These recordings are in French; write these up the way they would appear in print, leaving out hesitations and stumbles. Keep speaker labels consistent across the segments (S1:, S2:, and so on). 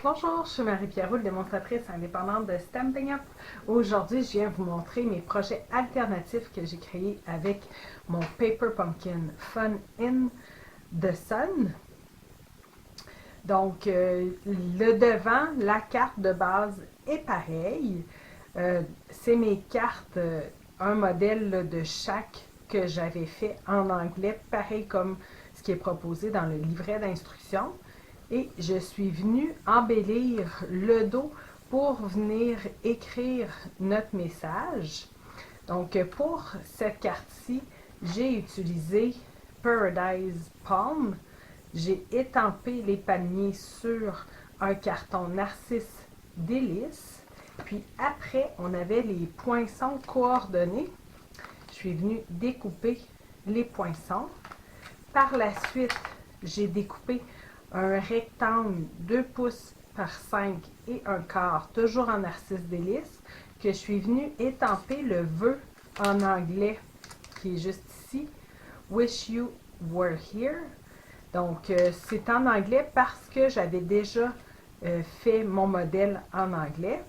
S1: Bonjour, je suis Marie-Pierre Roule, démonstratrice indépendante de Stampin' Up. Aujourd'hui, je viens vous montrer mes projets alternatifs que j'ai créés avec mon Paper Pumpkin Fun in the Sun. Donc, le devant, la carte de base est pareille. C'est mes cartes, un modèle là, de chaque que j'avais fait en anglais, pareil comme ce qui est proposé dans le livret d'instructions. Et je suis venue embellir le dos pour venir écrire notre message. Donc, pour cette carte-ci, j'ai utilisé Paradise Palm. J'ai étampé les palmiers sur un carton Narcisse Délice. Puis après, on avait les poinçons coordonnés. Je suis venue découper les poinçons. Par la suite, j'ai découpé un rectangle 2 pouces par 5 et un quart, toujours en Narcisse Délice, que je suis venue étamper le vœu en anglais qui est juste ici, Wish You Were Here. Donc, c'est en anglais parce que j'avais déjà fait mon modèle en anglais.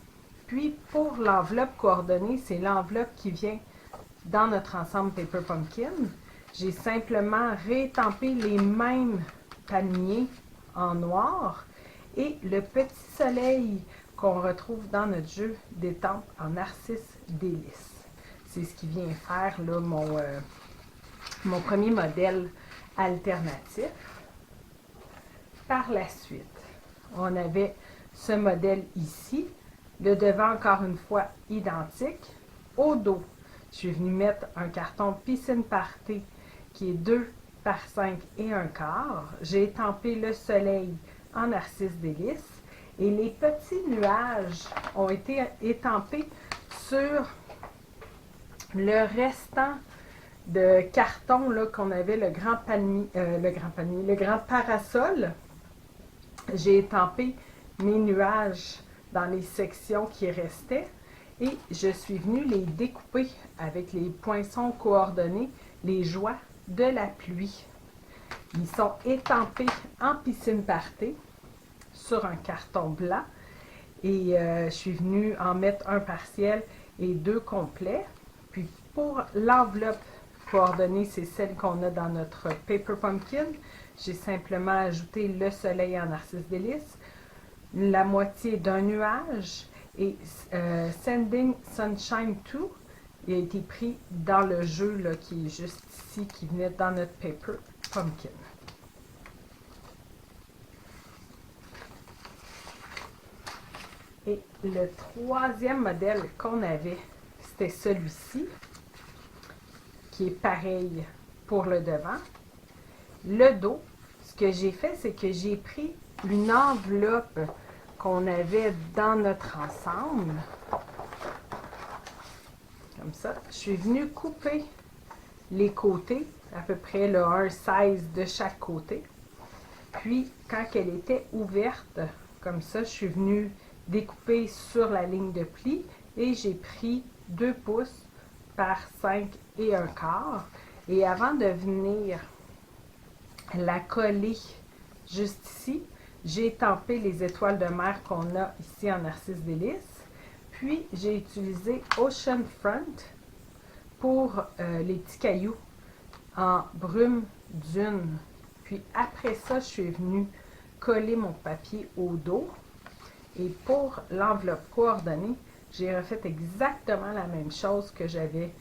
S1: Puis, pour l'enveloppe coordonnée, c'est l'enveloppe qui vient dans notre ensemble Paper Pumpkin. J'ai simplement réétampé les mêmes palmiers en noir et le petit soleil qu'on retrouve dans notre jeu d'étampe en Narcisse Délice. C'est ce qui vient faire là, mon premier modèle alternatif. Par la suite, on avait ce modèle ici, le devant encore une fois identique. Au dos, je suis venue mettre un carton Piscine Party qui est 2 par 5 et un quart. J'ai étampé le soleil en Narcisse Délice et les petits nuages ont été étampés sur le restant de carton là, qu'on avait, le grand parasol. J'ai étampé mes nuages dans les sections qui restaient et je suis venue les découper avec les poinçons coordonnés, les joies de la pluie. Ils sont étampés en Piscine Party sur un carton blanc et je suis venue en mettre un partiel et 2 complets. Puis pour l'enveloppe coordonnée, c'est celle qu'on a dans notre Paper Pumpkin. J'ai simplement ajouté le soleil en Narcisse Délice, la moitié d'un nuage et Sending Sunshine To. Il a été pris dans le jeu là, qui est juste ici, qui venait dans notre Paper Pumpkin. Et le troisième modèle qu'on avait, c'était celui-ci, qui est pareil pour le devant. Le dos, ce que j'ai fait, c'est que j'ai pris une enveloppe qu'on avait dans notre ensemble. Comme ça. Je suis venue couper les côtés, à peu près le 1,16 de chaque côté. Puis, quand elle était ouverte, comme ça, je suis venue découper sur la ligne de pli et j'ai pris 2 pouces par 5 et un quart. Et avant de venir la coller juste ici, j'ai étampé les étoiles de mer qu'on a ici en Narcisse Délice. Puis, j'ai utilisé Ocean Front pour les petits cailloux en brume dune. Puis, après ça, je suis venue coller mon papier au dos. Et pour l'enveloppe coordonnée, j'ai refait exactement la même chose que j'avais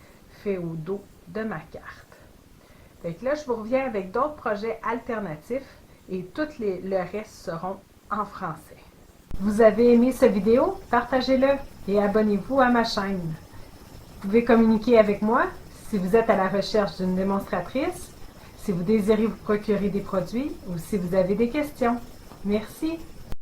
S1: fait au dos de ma carte. Fait que là, je vous reviens avec d'autres projets alternatifs et tout le reste seront en français. Vous avez aimé cette vidéo? Partagez-le et abonnez-vous à ma chaîne. Vous pouvez communiquer avec moi si vous êtes à la recherche d'une démonstratrice, si vous désirez vous procurer des produits ou si vous avez des questions. Merci!